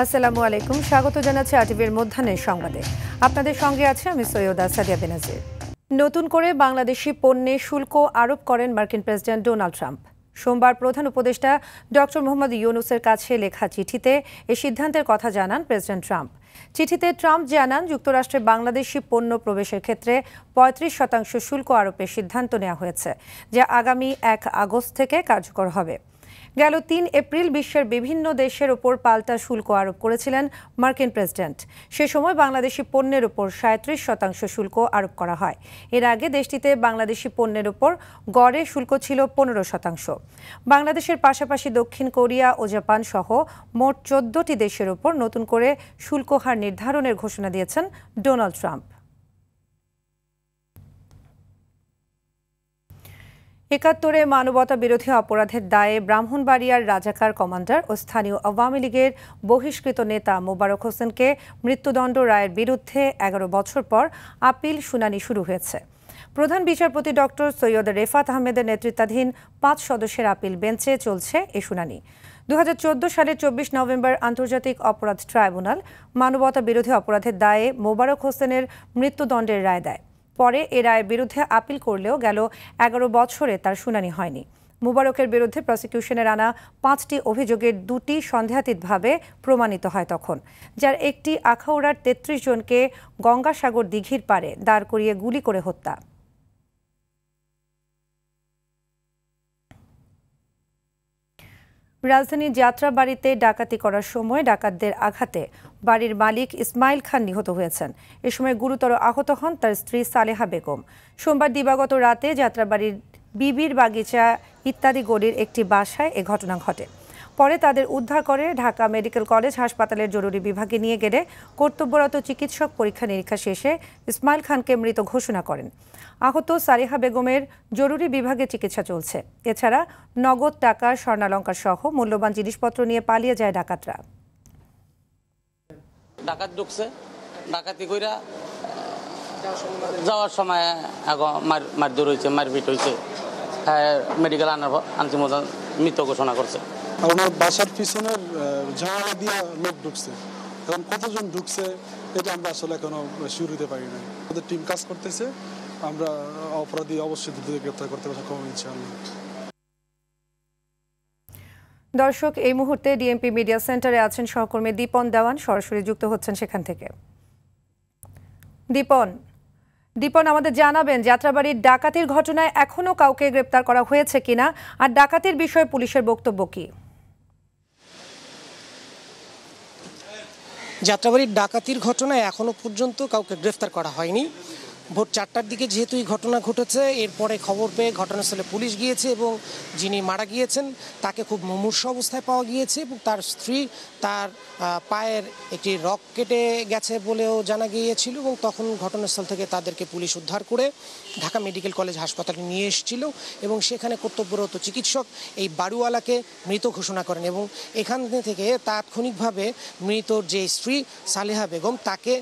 আসসালামু আলাইকুম, স্বাগত জানাচ্ছি আরটিভির মধ্যাহ্নের সংবাদে। আপনাদের সঙ্গে আছে আমি সৈয়দা সাদিয়া বেনাজির। নতুন করে বাংলাদেশি পণ্যে শুল্ক আরোপ করেন মার্কিন প্রেসিডেন্ট ডোনাল্ড ট্রাম্প। সোমবার প্রধান উপদেষ্টা ডক্টর মোহাম্মদ ইউনূসের কাছে লেখা চিঠিতে এই সিদ্ধান্তের কথা জানান প্রেসিডেন্ট ট্রাম্প। চিঠিতে ট্রাম্প জানান, যুক্তরাষ্ট্রে বাংলাদেশি পণ্য প্রবেশের ক্ষেত্রে ৩৫% শুল্ক আরোপের সিদ্ধান্ত নেওয়া হয়েছে, যা আগামী ১ আগস্ট থেকে কার্যকর হবে। গেল ৩ এপ্রিল বিশ্বের বিভিন্ন দেশের ওপর পাল্টা শুল্ক আরোপ করেছিলেন মার্কিন প্রেসিডেন্ট। সে সময় বাংলাদেশি পণ্যের ওপর ৩৭% শুল্ক আরোপ করা হয়। এর আগে দেশটিতে বাংলাদেশি পণ্যের ওপর গড়ে শুল্ক ছিল ১৫%। বাংলাদেশের পাশাপাশি দক্ষিণ কোরিয়া ও জাপান সহ মোট ১৪টি দেশের ওপর নতুন করে শুল্ক হার নির্ধারণের ঘোষণা দিয়েছেন ডোনাল্ড ট্রাম্প। ৭১ মানবতা বিরোধী অপরাধের দায়ে ব্রাহ্মণবাড়িয়ার রাজাকার কমান্ডার ও স্থানীয় আওয়ামী লীগের বহিষ্কৃত নেতা মোবারক হোসেনকে মৃত্যুদণ্ড রায়ের বিরুদ্ধে ১১ বছর পর আপিল শুনানি শুরু হয়েছে। প্রধান বিচারপতি ডক্টর সৈয়দ রেফাত আহমেদের নেতৃত্বাধীন ৫ সদস্যের আপিল বেঞ্চে চলছে এই শুনানি। ২০১৪ সালের ২৪ নভেম্বর আন্তর্জাতিক অপরাধ ট্রাইব্যুনাল মানবতা বিরোধী অপরাধের দায়ে মোবারক হোসেনের মৃত্যুদণ্ডের রায় দেয়। পরে এ রায়ের বিরুদ্ধে আপিল করলেও গেল ১১ বছরে তার শুনানি হয়নি। মুবারকের বিরুদ্ধে প্রসিকিউশনের আনা ৫টি অভিযোগের ২টি সন্দেহাতীতভাবে প্রমাণিত হয় তখন, যার একটি আখাউড়ার ৩৩ জনকে গঙ্গাসাগর দিঘির পাড়ে দাঁড় করিয়ে গুলি করে হত্যা। রাজধানীর যাত্রাবাড়িতে ডাকাতি করার সময় ডাকাতদের আঘাতে বাড়ির মালিক ইসমাইল খান নিহত হয়েছেন। এ সময় গুরুতর আহত হন তার স্ত্রী সালেহা বেগম। সোমবার দিবাগত রাতে যাত্রাবাড়ির বিবির বাগিচা ইত্যাদি গলির একটি বাসায় এ ঘটনা ঘটে। পরে তাদের উদ্ধার করে ঢাকা মেডিকেল কলেজ হাসপাতালের জরুরি বিভাগে নিয়ে গেলে কর্তব্যরত চিকিৎসক পরীক্ষা নিরীক্ষা শেষে ইসমাইল খানকে মৃত ঘোষণা করেন। আহত সালেহা বেগমের জরুরি বিভাগে চিকিৎসা চলছে। এছাড়া নগদ টাকা, স্বর্ণালঙ্কার সহ মূল্যবান জিনিসপত্র নিয়ে পালিয়ে যায় ডাকাতরা। ডাকাত ঢুকছে, ডাকাতি কইরা যাওয়ার সময় মারধর হয়েছে, মারপিট হয়েছে। মেডিকেল আনছি মতন মৃত ঘোষণা করছে। আমার বাসার পিছনের জানালা দিয়ে লোক ঢুকছে। এখন কতজন ঢুকছে এটা আমরা আসলে এখনো শুরু হতে পারি না। আমাদের টিম কাজ করতেছে, আমরা অপরাধী অবশ্যই গ্রেপ্তার করতে সক্ষম ইনশাআল্লাহ। দর্শক, এই মুহূর্তে ডিএমপি মিডিয়া সেন্টারে আছেন সহকর্মী দীপন দেওয়ান, সরাসরি যুক্ত হচ্ছেন সেখান থেকে। দীপন, আমাদের জানাবেন যাত্রাবাড়ির ডাকাতির ঘটনায় এখনো কাউকে গ্রেপ্তার করা হয়েছে কিনা, আর ডাকাতির বিষয়ে পুলিশের বক্তব্য কি? যাত্রাবাড়ির ডাকাতির ঘটনায় এখনো পর্যন্ত কাউকে গ্রেফতার করা হয়নি। ভোর ৪টার দিকে যেহেতু এই ঘটনা ঘটেছে, এরপরে খবর পেয়ে ঘটনাস্থলে পুলিশ গিয়েছে এবং যিনি মারা গিয়েছেন তাকে খুব মুমূর্ষু অবস্থায় পাওয়া গিয়েছে এবং তার স্ত্রী তার পায়ের একটি রক কেটে গেছে বলেও জানা গিয়েছিল এবং তখন ঘটনাস্থল থেকে তাদেরকে পুলিশ উদ্ধার করে ঢাকা মেডিকেল কলেজ হাসপাতালে নিয়ে এসেছিল এবং সেখানে কর্তব্যরত চিকিৎসক এই বাড়িওয়ালাকে মৃত ঘোষণা করেন এবং এখান থেকে তাৎক্ষণিকভাবে মৃতর যে স্ত্রী সালেহা বেগম তাকে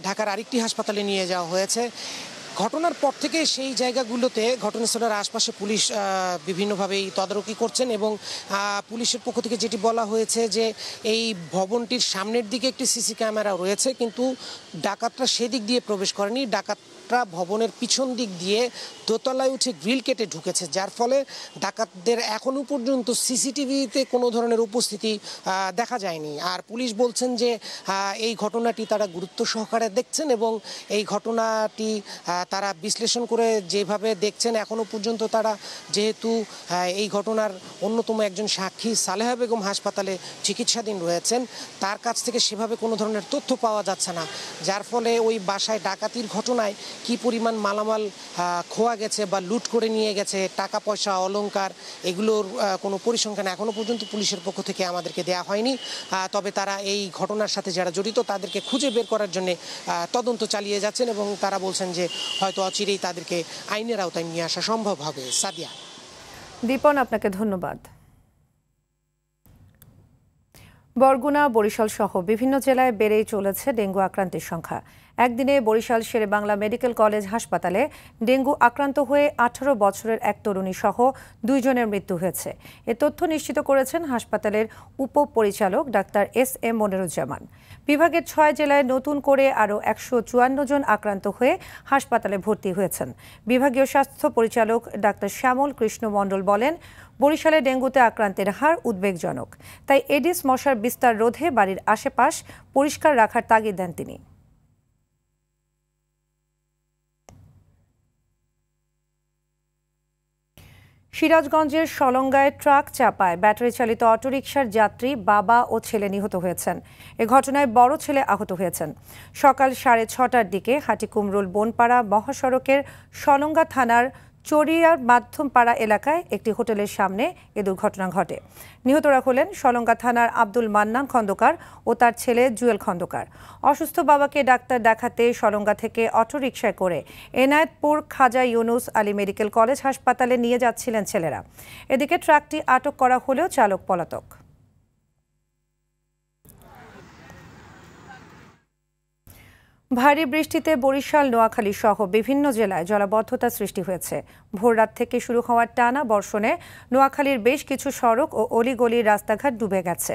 ঢাকার আরেকটি হাসপাতালে নিয়ে যাওয়া হয়েছে। ঘটনার পর থেকে সেই জায়গাগুলোতে ঘটনাস্থলের আশপাশে পুলিশ বিভিন্নভাবেই তদারকি করছেন এবং পুলিশের পক্ষ থেকে যেটি বলা হয়েছে যে এই ভবনটির সামনের দিকে একটি সিসি ক্যামেরা রয়েছে, কিন্তু ডাকাতরা সেদিক দিয়ে প্রবেশ করেনি। ডাকাতরা ভবনের পিছন দিক দিয়ে দোতলায় উঠে গ্রিল কেটে ঢুকেছে, যার ফলে ডাকাতদের এখনো পর্যন্ত সিসিটিভিতে কোনো ধরনের উপস্থিতি দেখা যায়নি। আর পুলিশ বলছেন যে এই ঘটনাটি তারা গুরুত্ব সহকারে দেখছেন এবং এই ঘটনাটি তারা বিশ্লেষণ করে যেভাবে দেখছেন, এখনো পর্যন্ত তারা যেহেতু এই ঘটনার অন্যতম একজন সাক্ষী সালেহা বেগম হাসপাতালে চিকিৎসাধীন রয়েছেন, তার কাছ থেকে সেভাবে কোনো ধরনের তথ্য পাওয়া যাচ্ছে না, যার ফলে ওই বাসায় ডাকাতির ঘটনায় কি পরিমাণ মালামাল খোয়া গেছে বা লুট করে নিয়ে গেছে, টাকা পয়সা, অলংকার, এগুলোর কোনো পরিসংখ্যান এখনো পর্যন্ত পুলিশের পক্ষ থেকে আমাদেরকে দেয়া হয়নি। তবে তারা এই ঘটনার সাথে যারা জড়িত তাদেরকে খুঁজে বের করার জন্য তদন্ত চালিয়ে যাচ্ছেন এবং তারা বলছেন যে হয়তো অচিরেই তাদেরকে আইনের আওতায় নিয়ে আসা সম্ভব হবে। সাদিয়া। দীপন, আপনাকে ধন্যবাদ। বরগুনা, বরিশাল সহ বিভিন্ন জেলায় বেড়েই চলেছে ডেঙ্গু আক্রান্তের সংখ্যা। একদিনে বরিশাল শেরেবাংলা মেডিকেল কলেজ হাসপাতালে ডেঙ্গু আক্রান্ত হয়ে 18 বছরের এক তরুণী সহ 2 জনের মৃত্যু হয়েছে। এ তথ্য নিশ্চিত করেছেন হাসপাতালের উপপরিচালক ডাক্তার এস.এম. মনিরুজ্জামান। বিভাগের 6 জেলায় নতুন করে আরও 154 জন আক্রান্ত হয়ে হাসপাতালে ভর্তি হয়েছেন। বিভাগীয় স্বাস্থ্য পরিচালক ডাক্তার শ্যামল কৃষ্ণ মণ্ডল বলেন, বরিশালে ডেঙ্গুতে আক্রান্তের হার উদ্বেগজনক। তাই এডিস মশার বিস্তার রোধে বাড়ির আশেপাশ পরিষ্কার রাখার তাগিদ দেন তিনি। সিরাজগঞ্জের সলঙ্গায় ট্রাক চাপায় ব্যাটারি চালিত অটোরিকশার যাত্রী বাবা ও ছেলে নিহত হয়েছেন। এ ঘটনায় বড় ছেলে আহত হয়েছেন। সকাল 6:30টার দিকে হাটিকুমরুল বনপাড়া মহাসড়কের সলঙ্গা থানার চরিয়ার মাধ্যমপাড়া এলাকায় একটি হোটেলের সামনে এ দুর্ঘটনা ঘটে। নিহতরা হলেন সলঙ্গা থানার আব্দুল মান্নান খন্দকার ও তার ছেলে জুয়েল খন্দকার। অসুস্থ বাবাকে ডাক্তার দেখাতে সলঙ্গা থেকে অটোরিকশায় করে এনায়েতপুর খাজা ইউনুস আলী মেডিকেল কলেজ হাসপাতালে নিয়ে যাচ্ছিলেন ছেলেরা। এদিকে ট্রাকটি আটক করা হলেও চালক পলাতক। ভারী বৃষ্টিতে বরিশাল, নোয়াখালী সহ বিভিন্ন জেলায় জলাবদ্ধতা সৃষ্টি হয়েছে। ভোররাত থেকে শুরু হওয়ার টানা বর্ষণে নোয়াখালীর বেশ কিছু সড়ক ও অলিগলির রাস্তাঘাট ডুবে গেছে।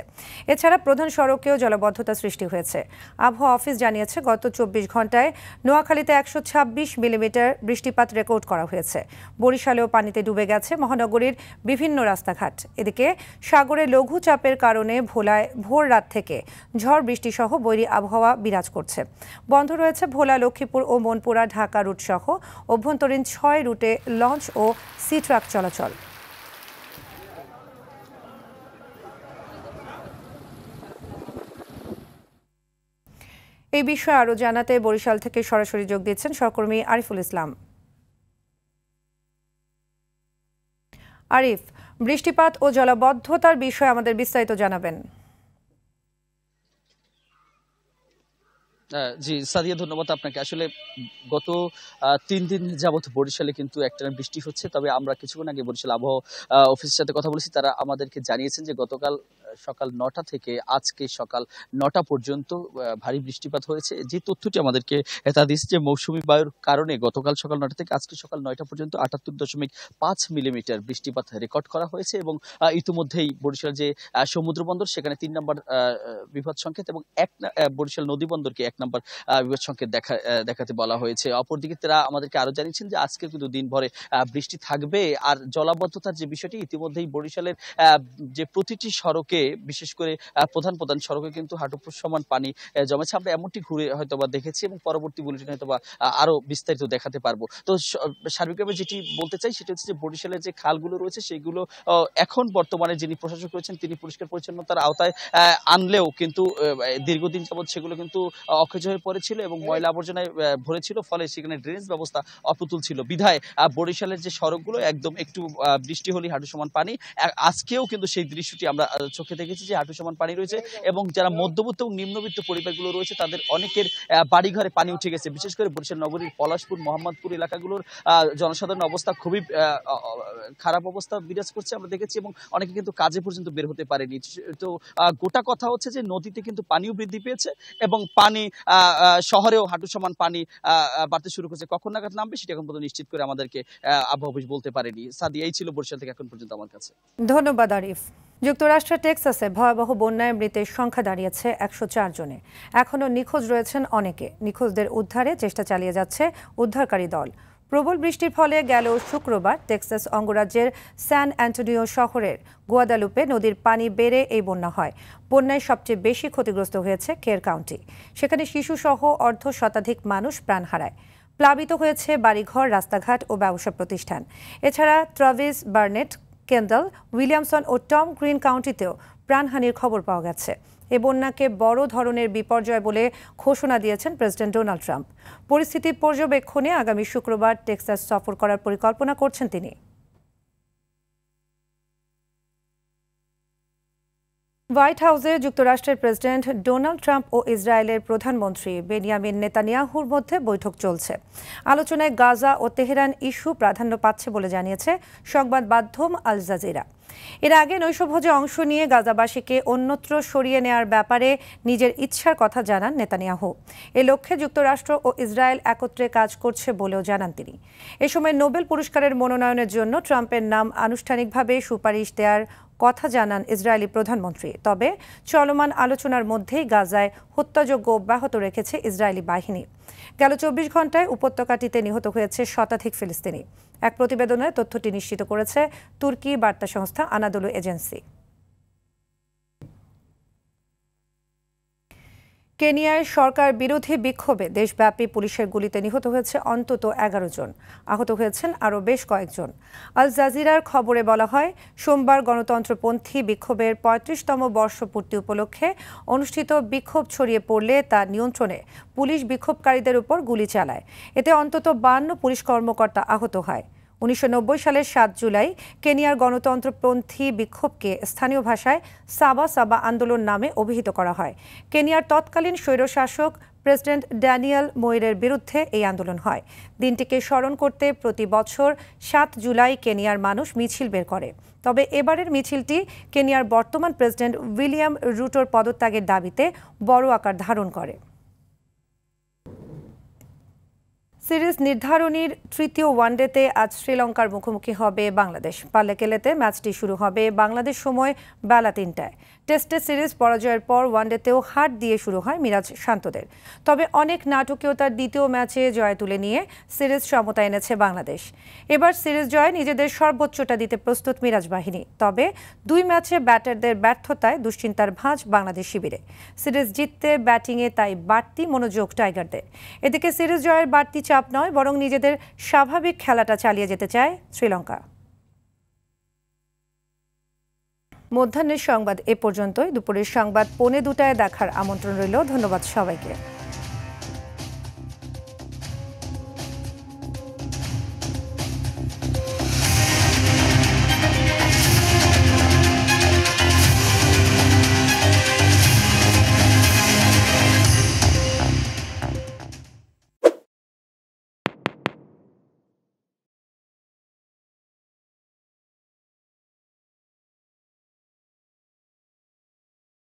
এছাড়া প্রধান সড়কেও জলাবদ্ধতা সৃষ্টি হয়েছে। আবহাওয়া অফিস জানিয়েছে, গত 24 ঘন্টায় নোয়াখালীতে 126 মিলিমিটার বৃষ্টিপাত রেকর্ড করা হয়েছে। বরিশালেও পানিতে ডুবে গেছে মহানগরীর বিভিন্ন রাস্তাঘাট। এদিকে সাগরে লঘুচাপের কারণে ভোলায় ভোর রাত থেকে ঝড় বৃষ্টি সহ বৈরী আবহাওয়া বিরাজ করছে। বন্ধ রয়েছে ভোলা, লক্ষ্মীপুর ও মনপুরা ঢাকা রুট সহ অভ্যন্তরীণ 6 রুটে লঞ্চ ও সি ট্রাক চলাচল। এই বিষয়ে আরও জানাতে বরিশাল থেকে সরাসরি যোগ দিচ্ছেন সহকর্মী আরিফুল ইসলাম। আরিফ, বৃষ্টিপাত ও জলাবদ্ধতার বিষয়ে আমাদের বিস্তারিত জানাবেন। জি সাদিয়া, ধন্যবাদ আপনাকে। আসলে গত 3 দিন যাবত বরিশালে কিন্তু একটানা বৃষ্টি হচ্ছে। তবে আমরা কিছুক্ষণ আগে বরিশাল আবহাওয়া অফিসের সাথে কথা বলেছি। তারা আমাদেরকে জানিয়েছেন যে গতকাল সকাল 9টা থেকে আজকে সকাল 9টা পর্যন্ত ভারী বৃষ্টিপাত হয়েছে। যে তথ্যটি আমাদেরকে তা দিচ্ছে যে মৌসুমী বায়ুর কারণে গতকাল সকাল 9টা থেকে আজকে সকাল 9টা পর্যন্ত 78.5 মিলিমিটার বৃষ্টিপাত রেকর্ড করা হয়েছে। এবং ইতিমধ্যেই বরিশাল যে সমুদ্র বন্দর, সেখানে 3 নম্বর বিপদ সংকেত এবং বরিশাল নদী বন্দরকে 1 নম্বর বিপদ সংকেত দেখাতে বলা হয়েছে। অপরদিকে তারা আমাদেরকে আরো জানিয়েছেন যে আজকে কিন্তু দিনভরে বৃষ্টি থাকবে। আর জলাবদ্ধতার যে বিষয়টি, ইতিমধ্যেই বরিশালের যে প্রতিটি সড়কে, বিশেষ করে প্রধান সড়কে কিন্তু হাঁটু সমান পানি জমেছে। আমরা এমনটি ঘুরে হয়তোবা দেখেছি এবং পরবর্তী বুলেটিনে হয়তোবা আরো বিস্তারিত দেখাতে পারবো। তো সার্বিকভাবে যেটি বলতে চাই সেটা হচ্ছে যে বরিশালের যে খালগুলো রয়েছে সেগুলো এখন বর্তমানে যিনি প্রশাসক রয়েছেন তিনি পরিষ্কার পরিচ্ছন্নতার আওতায় আনলেও কিন্তু দীর্ঘদিন যাবৎ সেগুলো কিন্তু অকেজ হয়ে পড়েছিল এবং ময়লা আবর্জনায় ভরে ছিল। ফলে সেখানে ড্রেনেজ ব্যবস্থা অপ্রতুল ছিল। বিধায় বরিশালের যে সড়কগুলো একদম একটু বৃষ্টি হলেই হাঁটু সমান পানি। আজকেও কিন্তু সেই দৃশ্যটি আমরা চোখে দেখেছি যে হাঁটু সমান পানি রয়েছে এবং যারা মধ্যবিত্ত এবং নিম্নবিত্ত পরিবারগুলো রয়েছে তাদের অনেকের বাড়িঘরে পানি উঠে গেছে। বিশেষ করে বরিশাল নগরীর পলাশপুর, মোহাম্মদপুর এলাকাগুলোর জনসাধারণ অবস্থা খুবই খারাপ অবস্থা বিরাজ করছে আমরা দেখেছি এবং অনেকে কিন্তু কাজে পর্যন্ত বের হতে পারেনি। তো গোটা কথা হচ্ছে যে নদীতে কিন্তু পানিও বৃদ্ধি পেয়েছে এবং পানি শহরেও হাঁটু সমান পানি বাড়তে শুরু করছে। কখন নাগাদ নামবে সেটা এখন পর্যন্ত নিশ্চিত করে আমাদেরকে আবহাওয়া অফিস বলতে পারেনি। সাদিয়া, এই ছিল বরিশাল থেকে এখন পর্যন্ত আমার কাছে। ধন্যবাদ আরিফ। যুক্তরাষ্ট্রের টেক্সাসে ভয়াবহ বন্যায় মৃতের সংখ্যা দাঁড়িয়েছে 104 জনে। এখনও নিখোঁজ রয়েছেন অনেকে। নিখোঁজদের উদ্ধারে চেষ্টা চালিয়ে যাচ্ছে উদ্ধারকারী দল। প্রবল বৃষ্টির ফলে গেল শুক্রবার টেক্সাস অঙ্গরাজ্যের স্যান অ্যান্টোনিও শহরের গুয়াদালুপে নদীর পানি বেড়ে এই বন্যা হয়। বন্যায় সবচেয়ে বেশি ক্ষতিগ্রস্ত হয়েছে কের কাউন্টি। সেখানে শিশুসহ অর্ধশতাধিক মানুষ প্রাণ হারায়। প্লাবিত হয়েছে বাড়িঘর, রাস্তাঘাট ও ব্যবসা প্রতিষ্ঠান। এছাড়া ট্রাভিস, বার্নেট, কেন্ডাল, উইলিয়ামসন ও টম গ্রিন কাউন্টিতেও প্রাণহানির খবর পাওয়া গেছে। এ বন্যাকে বড় ধরনের বিপর্যয় বলে ঘোষণা দিয়েছেন প্রেসিডেন্ট ডোনাল্ড ট্রাম্প। পরিস্থিতি পর্যবেক্ষণে আগামী শুক্রবার টেক্সাস সফর করার পরিকল্পনা করছেন তিনি। হোয়াইট হাউসে যুক্তরাষ্ট্রের প্রেসিডেন্ট ডোনাল্ড ট্রাম্প ও ইসরায়েলের প্রধানমন্ত্রী বেনিয়ামিন নেতানিয়াহুর মধ্যে বৈঠক চলছে। আলোচনায় গাজা ও তেহরান ইস্যু প্রাধান্য পাচ্ছে বলে জানিয়েছে সংবাদ মাধ্যম আল জাজিরা। এর আগে নৈশভোজে অংশ নিয়ে গাজাবাসীকে অন্যত্র সরিয়ে নেওয়ার ব্যাপারে নিজের ইচ্ছার কথা জানান নেতানিয়াহু। এ লক্ষ্যে যুক্তরাষ্ট্র ও ইসরায়েল একত্রে কাজ করছে বলেও জানান তিনি। এ সময় নোবেল পুরস্কারের মনোনয়নের জন্য ট্রাম্পের নাম আনুষ্ঠানিকভাবে সুপারিশ দেওয়ার কথা জানান ইসরায়েলি প্রধানমন্ত্রী। তবে চলমান আলোচনার মধ্যেই গাজায় হত্যাযজ্ঞ অব্যাহত রেখেছে ইসরায়েলি বাহিনী। গেল ২৪ ঘন্টায় উপত্যকাটিতে নিহত হয়েছে শতাধিক ফিলিস্তিনি। এক প্রতিবেদনে তথ্যটি নিশ্চিত করেছে তুর্কি বার্তা সংস্থা আনাদোলু এজেন্সি। কেনিয়ায় সরকার বিরোধী বিক্ষোভে দেশব্যাপী পুলিশের গুলিতে নিহত হয়েছে অন্তত ১১ জন, আহত হয়েছেন আরও বেশ কয়েকজন। আল জাজিরার খবরে বলা হয়, সোমবার গণতন্ত্রপন্থী বিক্ষোভের ৩৫তম বর্ষপূর্তি উপলক্ষে অনুষ্ঠিত বিক্ষোভ ছড়িয়ে পড়লে তা নিয়ন্ত্রণে পুলিশ বিক্ষোভকারীদের উপর গুলি চালায়। এতে অন্তত ৫২ পুলিশ কর্মকর্তা আহত হয়। ১৯৯০ সালের ৭ জুলাই কেনিয়ার গণতন্ত্রপন্থী বিক্ষোভকে স্থানীয় ভাষায় সাবা সাবা আন্দোলন নামে অভিহিত করা হয়। কেনিয়ার তৎকালীন স্বৈরশাসক প্রেসিডেন্ট ড্যানিয়েল মোয়েরের বিরুদ্ধে এই আন্দোলন হয়। দিনটিকে স্মরণ করতে প্রতি বছর ৭ জুলাই কেনিয়ার মানুষ মিছিল বের করে। তবে এবারের মিছিলটি কেনিয়ার বর্তমান প্রেসিডেন্ট উইলিয়াম রুটোর পদত্যাগের দাবিতে বড় আকার ধারণ করে। সিরিজ নির্ধারণীর তৃতীয় ওয়ানডেতে আজ শ্রীলঙ্কার মুখোমুখি হবে বাংলাদেশ। পাল্লেকেলেতে ম্যাচটি শুরু হবে বাংলাদেশ সময় বেলা ৩টায়। টেস্টে সিরিজ পরাজয়ের পর ওয়ানডেতেও হার দিয়ে শুরু হয় মিরাজ শান্তদের। তবে অনেক নাটকীয়তার দ্বিতীয় ম্যাচে জয় তুলে নিয়ে সিরিজ সমতা এনেছে বাংলাদেশ। এবার সিরিজ জয়ে নিজেদের সর্বোচ্চটা দিতে প্রস্তুত মিরাজ বাহিনী। তবে ২ ম্যাচে ব্যাটারদের ব্যর্থতায় দুশ্চিন্তার ভাঁজ বাংলাদেশ শিবিরে। সিরিজ জিততে ব্যাটিংয়ে তাই বাড়তি মনোযোগ টাইগারদের। এদিকে সিরিজ জয়ের বাড়তি চাপ নয়, বরং নিজেদের স্বাভাবিক খেলাটা চালিয়ে যেতে চায় শ্রীলঙ্কা। মধ্যাহ্নের সংবাদ এ পর্যন্তই। দুপুরের সংবাদ ১:২টায় দেখার আমন্ত্রণ রইল। ধন্যবাদ সবাইকে।